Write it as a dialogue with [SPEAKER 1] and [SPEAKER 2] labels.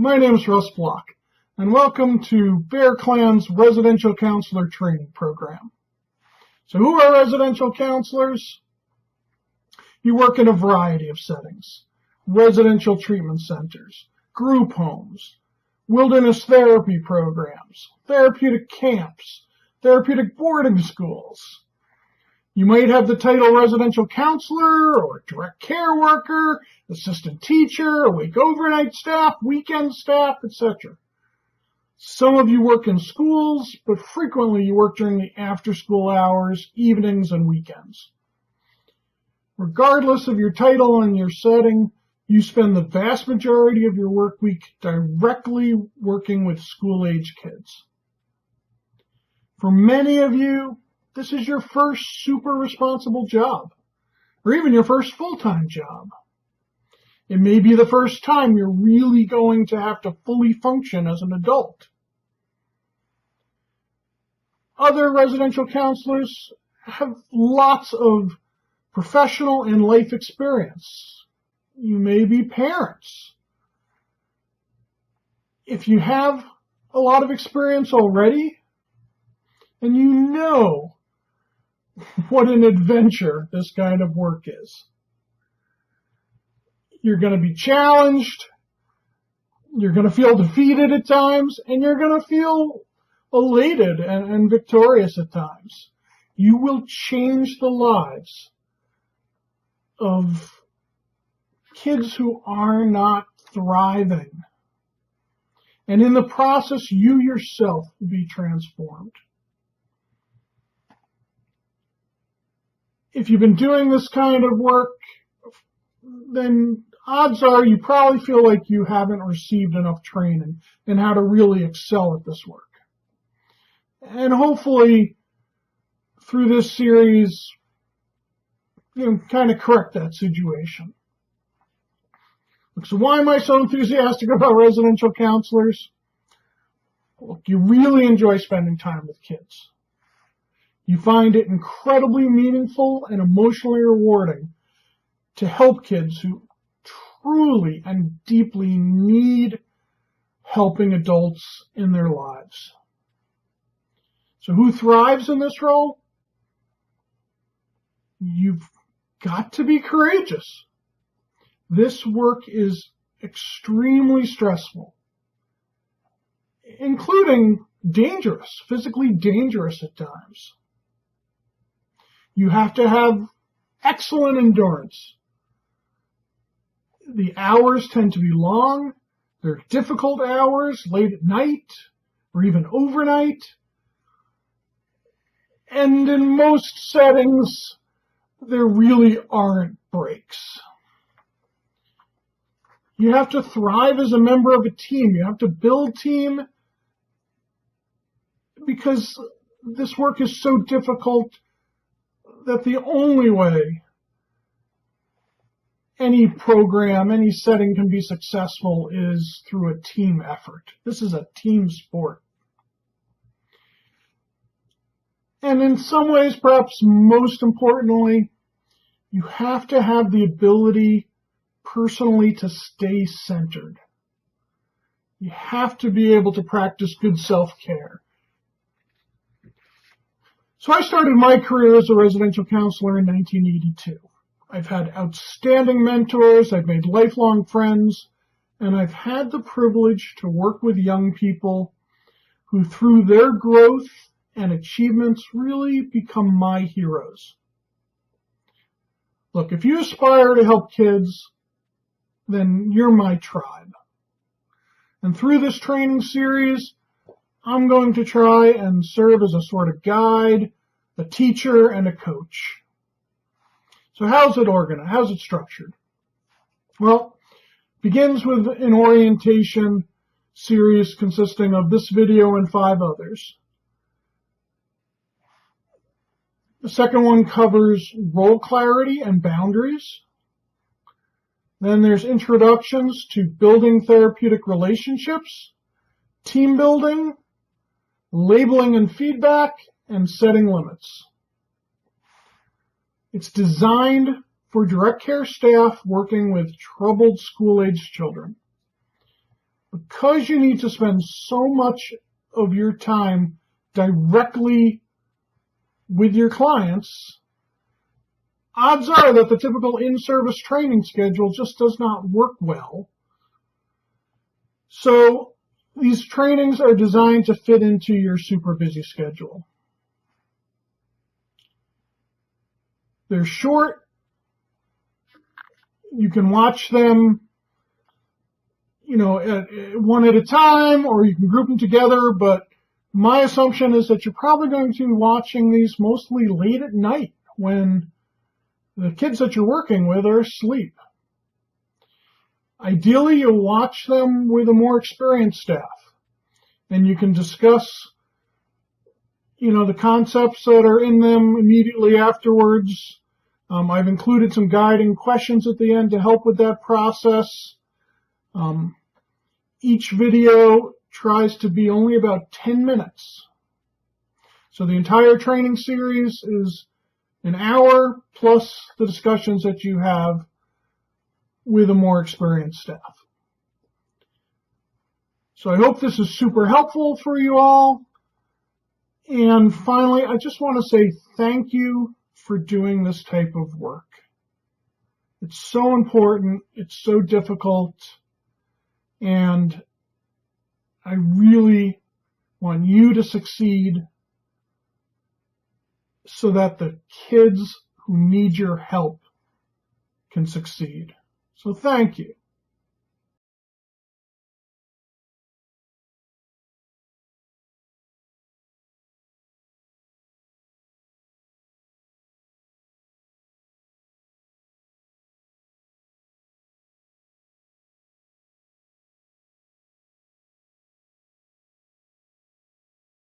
[SPEAKER 1] My name is Russ Block, and welcome to Bear Clan's Residential Counselor Training Program. So who are residential counselors? You work in a variety of settings: residential treatment centers, group homes, wilderness therapy programs, therapeutic camps, therapeutic boarding schools. You might have the title residential counselor or direct care worker, assistant teacher, awake overnight staff, weekend staff, etc. Some of you work in schools, but frequently you work during the after-school hours, evenings, and weekends. Regardless of your title and your setting, you spend the vast majority of your work week directly working with school-age kids. For many of you, this is your first super responsible job, or even your first full-time job. It may be the first time you're really going to have to fully function as an adult. Other residential counselors have lots of professional and life experience. You may be parents. If you have a lot of experience already, and you know what an adventure this kind of work is. You're going to be challenged, you're going to feel defeated at times, and you're going to feel elated and victorious at times. You will change the lives of kids who are not thriving. And in the process, you yourself will be transformed. If you've been doing this kind of work, then odds are you probably feel like you haven't received enough training in how to really excel at this work. And hopefully, through this series, kind of correct that situation. So why am I so enthusiastic about residential counselors? Look, you really enjoy spending time with kids. You find it incredibly meaningful and emotionally rewarding to help kids who truly and deeply need helping adults in their lives. So who thrives in this role? You've got to be courageous. This work is extremely stressful, including dangerous, physically dangerous at times. You have to have excellent endurance. The hours tend to be long. They're difficult hours, late at night, or even overnight. And in most settings, there really aren't breaks. You have to thrive as a member of a team. You have to build team because this work is so difficult that the only way any program, any setting can be successful is through a team effort. This is a team sport. And in some ways, perhaps most importantly, you have to have the ability personally to stay centered. You have to be able to practice good self-care. So I started my career as a residential counselor in 1982. I've had outstanding mentors, I've made lifelong friends, and I've had the privilege to work with young people who, through their growth and achievements, really become my heroes. Look, if you aspire to help kids, then you're my tribe. And through this training series, I'm going to try and serve as a sort of guide, a teacher, and a coach. So how's it organized? How's it structured? Well, it begins with an orientation series consisting of this video and 5 others. The second one covers role clarity and boundaries. Then there's introductions to building therapeutic relationships, team building, labeling and feedback, and setting limits. It's designed for direct care staff working with troubled school-age children. because you need to spend so much of your time directly with your clients, odds are that the typical in-service training schedule just does not work well. So these trainings are designed to fit into your super busy schedule. They're short. You can watch them, one at a time, or you can group them together, but my assumption is that you're probably going to be watching these mostly late at night when the kids that you're working with are asleep. Ideally, you'll watch them with a more experienced staff, and you can discuss, the concepts that are in them immediately afterwards. I've included some guiding questions at the end to help with that process. Each video tries to be only about 10 minutes. So the entire training series is an hour plus the discussions that you have with a more experienced staff. So I hope this is super helpful for you all. And finally, I just want to say thank you for doing this type of work. It's so important, it's so difficult, and I really want you to succeed so that the kids who need your help can succeed. So thank you.